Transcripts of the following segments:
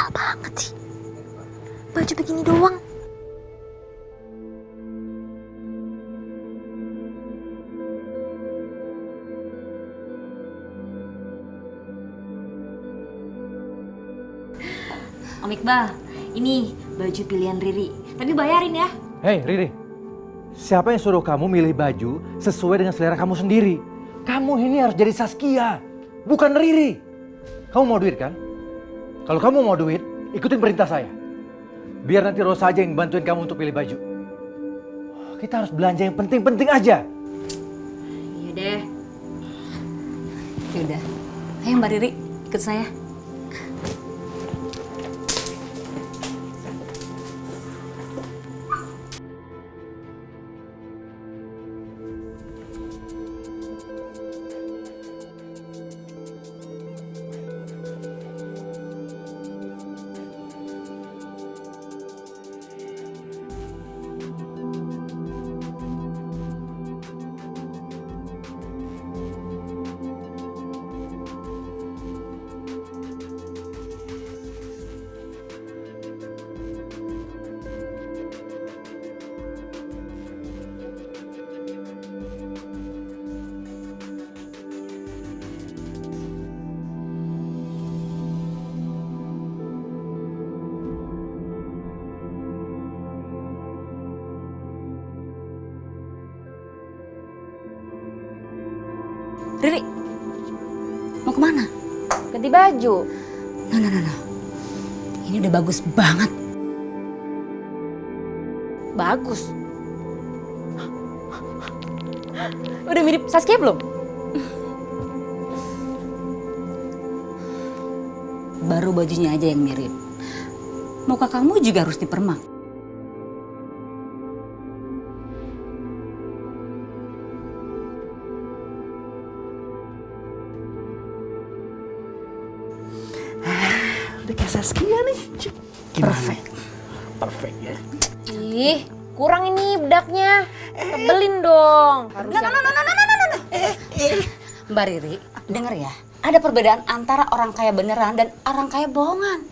Sial banget sih. Baju begini doang. Om Iqbal, ini baju pilihan Riri. Tapi bayarin ya. Hei Riri, siapa yang suruh kamu milih baju sesuai dengan selera kamu sendiri? Kamu ini harus jadi Saskia, bukan Riri. Kamu mau duit kan? Kalau kamu mau duit, ikutin perintah saya. Biar nanti Rosa aja yang bantuin kamu untuk pilih baju. Kita harus belanja yang penting-penting aja. Iya deh. Yaudah, ayo Mbak Riri, ikut saya. Riri, mau kemana? Ganti baju. Nah. Ini udah bagus banget. Bagus. Udah mirip Saskia belum? Baru bajunya aja yang mirip. Muka kamu juga harus dipermak. Udah kayak Saskia nih. Gimana? Perfect ya. Ih, kurang ini bedaknya. Tebelin dong. Nah. Mbak Riri, denger ya. Ada perbedaan antara orang kaya beneran dan orang kaya bohongan.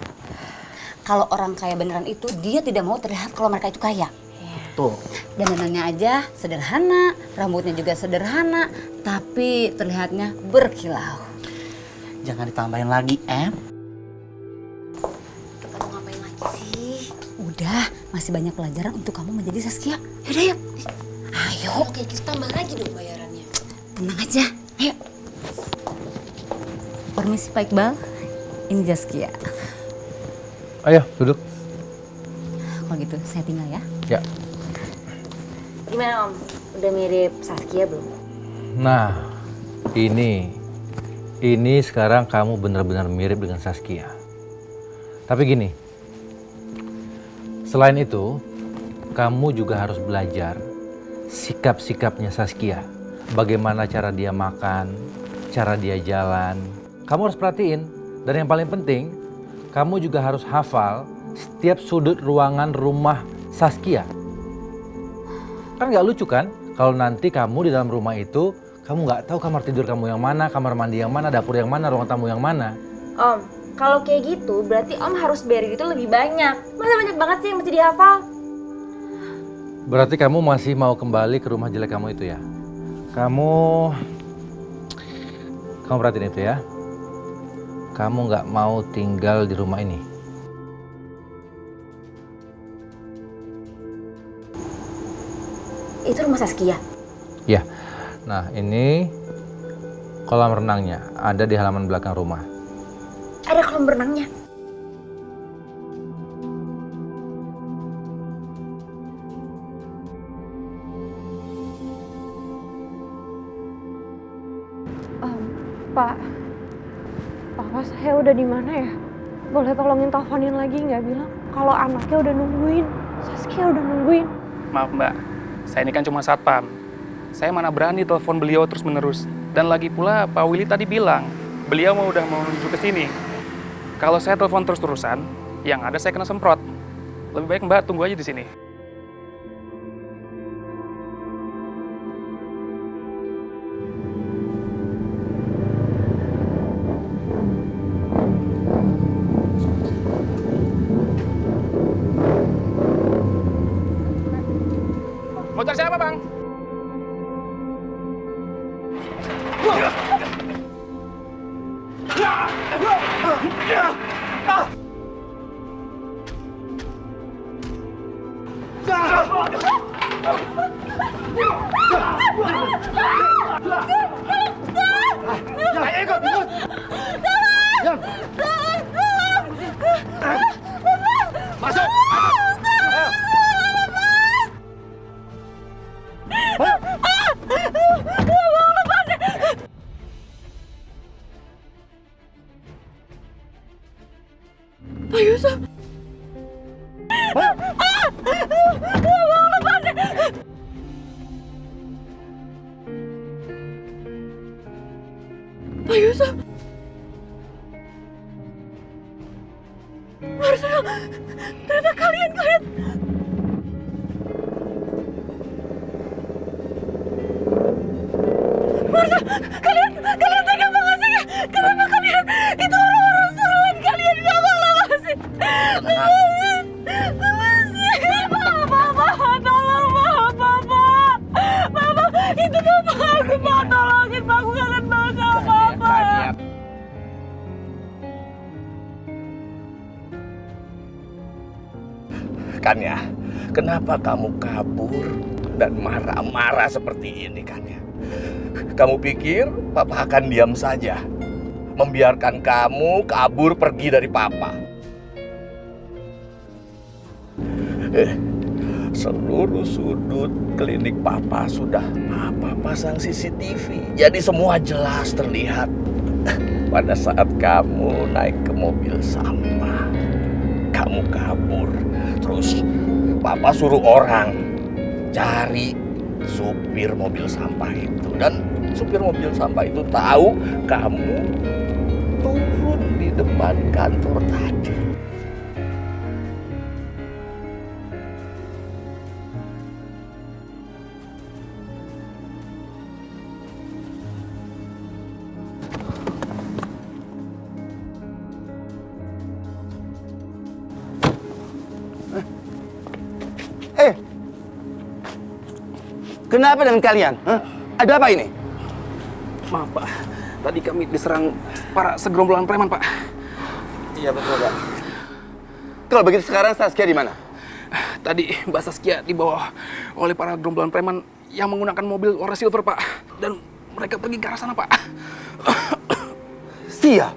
Kalau orang kaya beneran itu dia tidak mau terlihat kalau mereka itu kaya. Tuh. Dandanannya aja sederhana, rambutnya juga sederhana, tapi terlihatnya berkilau. Jangan ditambahin lagi, Em. Kita mau ngapain lagi sih? Udah, masih banyak pelajaran untuk kamu menjadi Saskia. Yaudah yuk. Ayo. Oke, kita tambah lagi dong bayarannya. Tenang aja, ayo. Permisi Pak Iqbal, ini Zaskia. Ayo, duduk. Kalau gitu saya tinggal ya. Ya. Gimana Om? Udah mirip Saskia belum? Nah, ini sekarang kamu benar-benar mirip dengan Saskia. Tapi gini, selain itu, kamu juga harus belajar sikap-sikapnya Saskia. Bagaimana cara dia makan, cara dia jalan. Kamu harus perhatiin. Dan yang paling penting, kamu juga harus hafal setiap sudut ruangan rumah Saskia. Kan nggak lucu kan? Kalau nanti kamu di dalam rumah itu, kamu nggak tahu kamar tidur kamu yang mana, kamar mandi yang mana, dapur yang mana, ruang tamu yang mana. Om, kalau kayak gitu berarti Om harus bayar itu lebih banyak. Masa banyak banget sih yang mesti dihafal? Berarti kamu masih mau kembali ke rumah jelek kamu itu ya? Kamu perhatiin itu ya. Kamu nggak mau tinggal di rumah ini. Itu rumah Saskia? Ya. Nah, ini kolam renangnya ada di halaman belakang rumah. Ada kolam renangnya? Pak, papa saya udah di mana ya? Boleh tolongin teleponin lagi nggak, bilang kalau anaknya udah nungguin, Saskia udah nungguin. Maaf Mbak, saya ini kan cuma satpam. Saya mana berani telepon beliau terus-menerus. Dan lagi pula Pak Willy tadi bilang, beliau udah mau menuju ke sini. Kalau saya telepon terus-terusan, yang ada saya kena semprot. Lebih baik Mbak tunggu aja di sini. Ayo ikut, ikut. Jam. Masuk. Ayo. Pak Yusuf. Pak Yusuf. Marcel, ternyata kalian. Marcel, kalian tega banget sih. Kenapa kalian? Itu orang-orang seruan kalian gak malah sih. Papa, tolong Papa. Itu Papa aku, Pak, tolongin Pak, aku kangen banget sama Papa. Kania, kenapa kamu kabur dan marah-marah seperti ini, Kania? Kamu pikir Papa akan diam saja, membiarkan kamu kabur pergi dari Papa? Seluruh sudut klinik Papa sudah Papa pasang CCTV, jadi semua jelas terlihat. Pada saat kamu naik ke mobil sampah, kamu kabur. Terus Papa suruh orang cari supir mobil sampah itu. Dan supir mobil sampah itu tahu kamu turun di depan kantor tadi. Kenapa dengan kalian? Hah? Ada apa ini? Maaf, Pak. Tadi kami diserang para segerombolan preman, Pak. Iya betul, Pak. Kalau begitu sekarang Saskia di mana? Tadi Mbak Saskia dibawa oleh para gerombolan preman yang menggunakan mobil warna silver, Pak. Dan mereka pergi ke arah sana, Pak. Sia,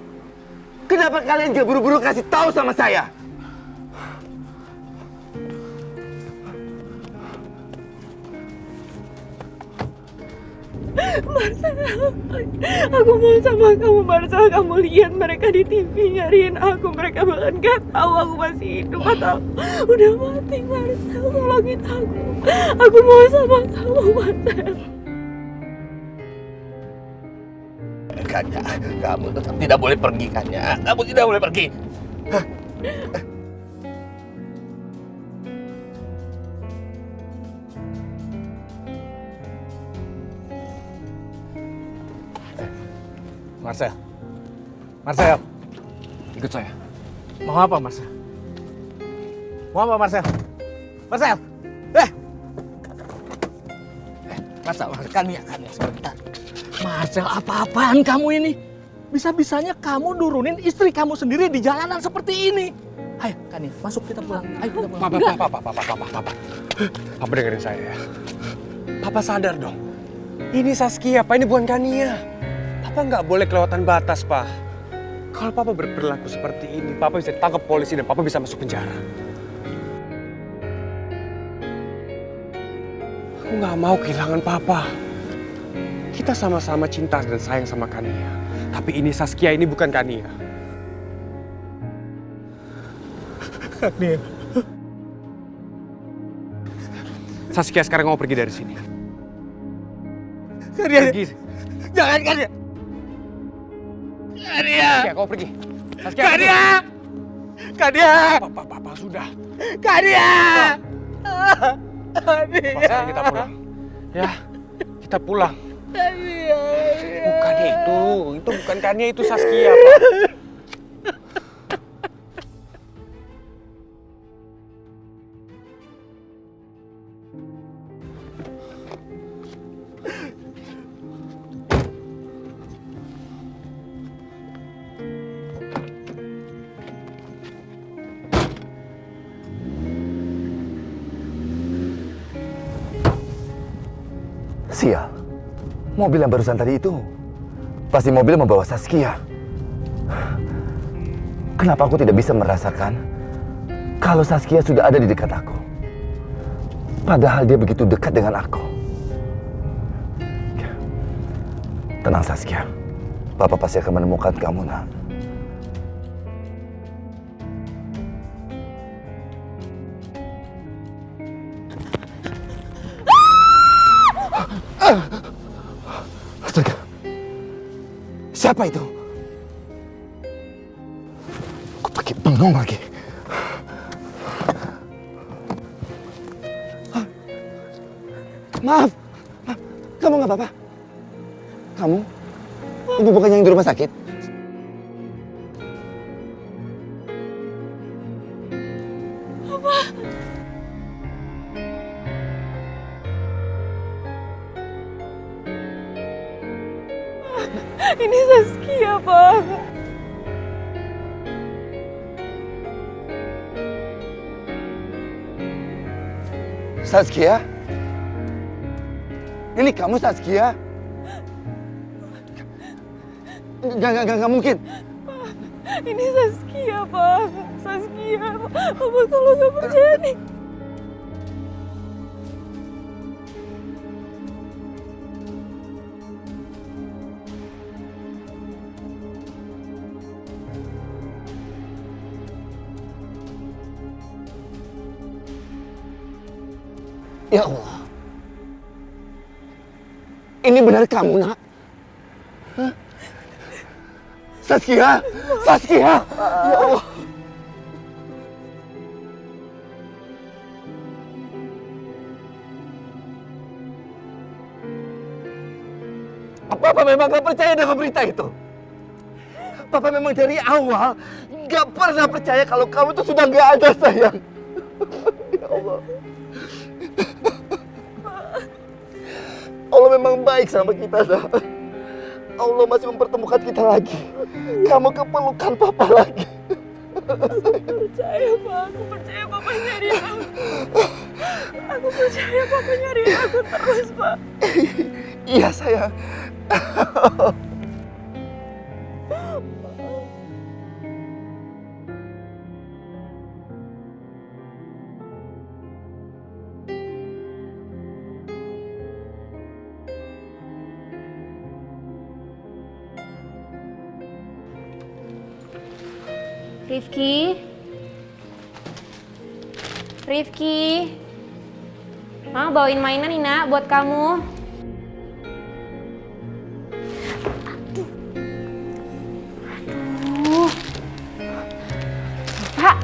kenapa kalian gak buru-buru kasih tahu sama saya? Marcel, aku mau sama kamu, Marcel. Kamu lihat mereka di TV nyariin aku. Mereka bahkan gak tahu aku masih hidup atau udah mati. Marcel, tolongin aku. Aku mau sama kamu, Marcel. Kanya, kamu tetap tidak boleh pergi, Kanya. Kamu tidak boleh pergi. Marcel, Ikut saya. mau apa Marcel? Mau apa Marcel? Marcel, Marcel, Kania, sebentar. Marcel, apa-apaan kamu ini? Bisa-bisanya kamu nurunin istri kamu sendiri di jalanan seperti ini. Ayo, Kania, masuk kita pulang. Ayo kita pulang. Papa dengerin saya ya. Papa sadar dong. Ini Saskia, Pak, ini bukan Kania. Papa nggak boleh kelewatan batas, Pak. Kalau Papa berperilaku seperti ini, Papa bisa ditangkap polisi dan Papa bisa masuk penjara. Aku nggak mau kehilangan Papa. Kita sama-sama cinta dan sayang sama Kania. Tapi ini Saskia, ini bukan Kania. Kania. Saskia sekarang mau pergi dari sini. Kania, Pergi. jangan Kania. Saskia, kau pergi. Saskia, Kania! Kania! Papa, sudah. Kania! Sekarang kita pulang. Ya, kita pulang. Bukan itu bukan Kania, itu Saskia, Pak. Sial, mobil yang barusan tadi itu pasti mobil membawa Saskia. Kenapa aku tidak bisa merasakan kalau Saskia sudah ada di dekat aku? Padahal dia begitu dekat dengan aku. Tenang Saskia, Papa pasti akan menemukan kamu, nak. Astaga, siapa itu? Aku pakai bengong lagi. Maaf, kamu nggak apa-apa? Kamu? Ibu bukannya yang di rumah sakit? Ini Saskia, Pak. Saskia? Ini kamu Saskia? Gak mungkin. Ini Saskia, Pak. Saskia. Papa kalau nggak percaya nih. Ya Allah. Ini benar kamu, nak? Hah? Saskia! Saskia! Ya Allah. Papa memang gak percaya dengan berita itu. Papa memang dari awal gak pernah percaya kalau kamu tuh sudah gak ada, sayang. Ya Allah. Allah memang baik sama kita, nak. Allah masih mempertemukan kita lagi. Kamu kepelukan Papa lagi. Aku percaya, Pak. Aku percaya Papa nyariin aku. Aku percaya Papa nyariin aku terus, Pak. Iya, sayang. Rifki, Mama bawain mainan nih, Nak, buat kamu. Aduh. Pak,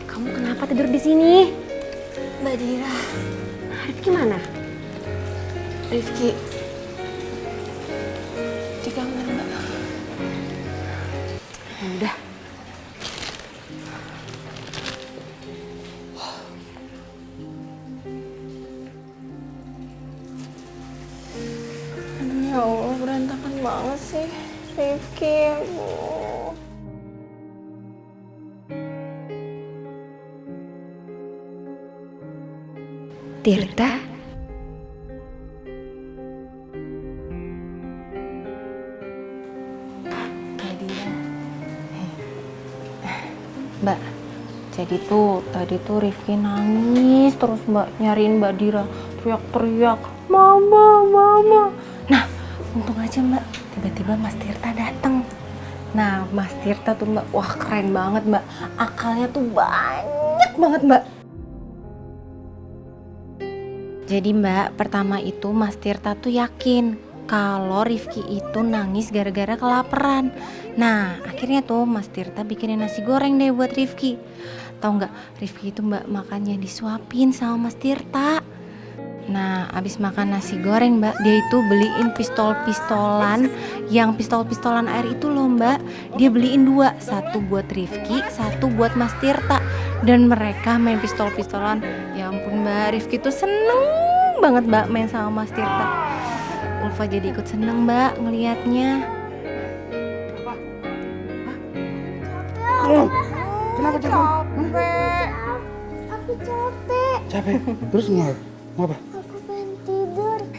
kamu kenapa tidur di sini? Mbak Dira, Rifki mana? Rifki di kamar, Mbak. Ya udah. Ya Allah, berantakan banget sih Rifki. Tirta? Mbak, jadi tadi Rifki nangis terus, Mbak, nyariin Mbak Dira, teriak-teriak, "Mama, Mama." Nah, untung aja, Mbak, tiba-tiba Mas Tirta datang. Nah, Mas Tirta tuh, Mbak, wah keren banget, Mbak. Akalnya tuh banyak banget, Mbak. Jadi, Mbak, pertama itu Mas Tirta tuh yakin kalau Rifki itu nangis gara-gara kelaparan. Nah, akhirnya tuh Mas Tirta bikinin nasi goreng deh buat Rifki. Tahu nggak, Rifki itu, Mbak, makannya disuapin sama Mas Tirta. Nah, abis makan nasi goreng, Mbak, dia itu beliin pistol-pistolan, yang pistol-pistolan air itu loh, Mbak. Dia beliin 2, satu buat Rifki, satu buat Mas Tirta. Dan mereka main pistol-pistolan. Ya ampun, Mbak, Rifki tuh seneng banget, Mbak, main sama Mas Tirta. Ulfa jadi ikut seneng, Mbak, ngelihatnya. Kenapa Capek. Aku capek. Capek? Terus mau apa? Aku pengen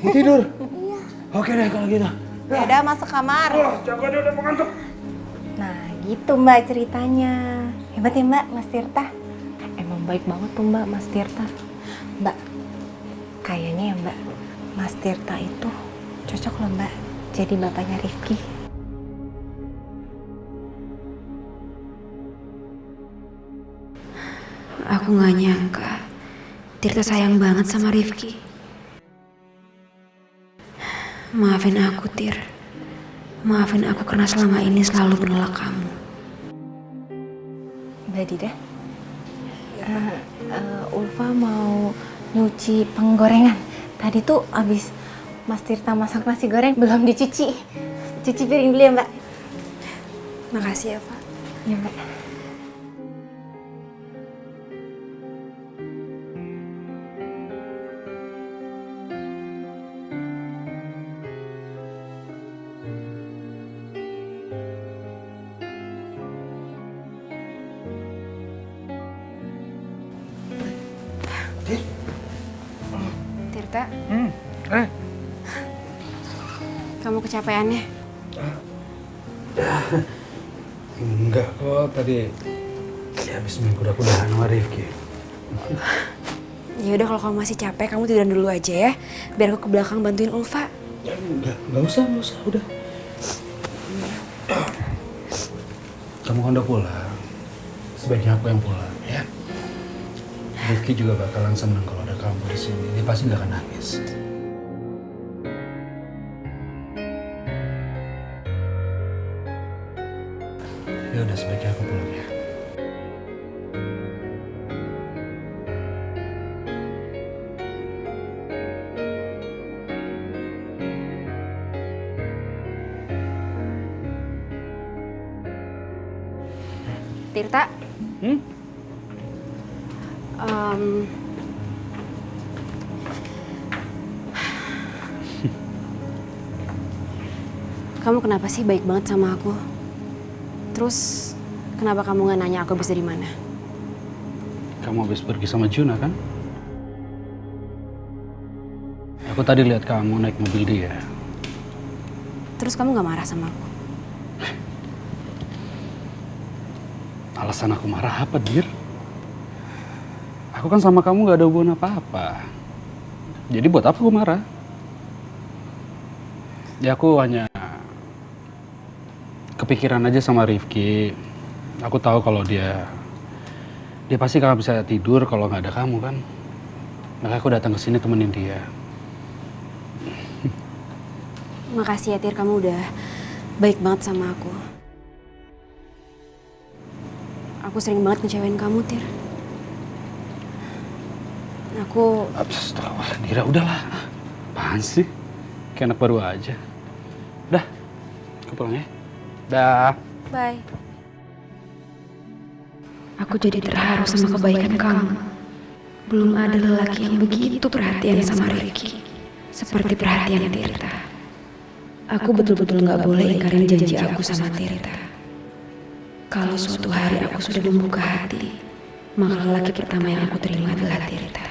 Mau tidur? Iya. Oke deh kalau gitu. Ya udah masuk kamar. Jaga dia udah mau ngantuk. Nah gitu Mbak ceritanya. Hebat ya Mbak, Mas Tirta. Emang baik banget tuh Mbak, Mas Tirta. Mbak, kayaknya ya Mbak, Mas Tirta itu cocok loh Mbak jadi bapaknya Rifki. Aku gak nyangka Tirta sayang banget sama Rifki. Maafin aku, Tir. Maafin aku karena selama ini selalu menolak kamu. Mbak Dida, Ulfa mau nyuci penggorengan. Tadi tuh abis Mas Tirta masak nasi goreng belum dicuci. Cuci piring dulu ya Mbak. Makasih ya, Pak. Ya Mbak. Tirta. Kamu kecapean ya? Enggak kok, tadi habis main kuda-kudahan sama Rifki. Ya udah kalau kamu masih capek, kamu tiduran dulu aja ya. Biar aku ke belakang bantuin Ulfa. Ya enggak usah, udah. Kamu kan udah pulang. Sebaiknya aku yang pulang, ya. Rifki juga bakalan seneng kalau ada kamu di sini. Dia pasti nggak akan nangis. Ya udah, sebaiknya aku pulang ya. Tirta. Kamu kenapa sih baik banget sama aku? Terus kenapa kamu nggak nanya aku habis dari mana? Kamu habis pergi sama Juna kan? Aku tadi lihat kamu naik mobil dia. Terus kamu nggak marah sama aku? Alasan aku marah apa, Dir? Aku kan sama kamu gak ada hubungan apa-apa. Jadi buat apa aku marah? Ya aku hanya kepikiran aja sama Rifki. Aku tahu kalau dia pasti gak bisa tidur kalau nggak ada kamu kan. Makanya aku datang ke sini temenin dia. Makasih ya Tir, kamu udah baik banget sama aku. Aku sering banget ngecewain kamu, Tir. Aku... Astagfirullah, udahlah. Apaan sih? Kayak anak baru aja. Udah, aku pulang ya. Dah. Bye. Aku jadi terharu sama kebaikan kamu. Belum ada lelaki yang begitu perhatian sama Rifki. Seperti perhatian Tirta. Aku betul-betul gak boleh ingkarin janji aku sama Tirta. Kalau suatu hari aku sudah membuka hati, maka lelaki pertama yang aku terima adalah Tirta.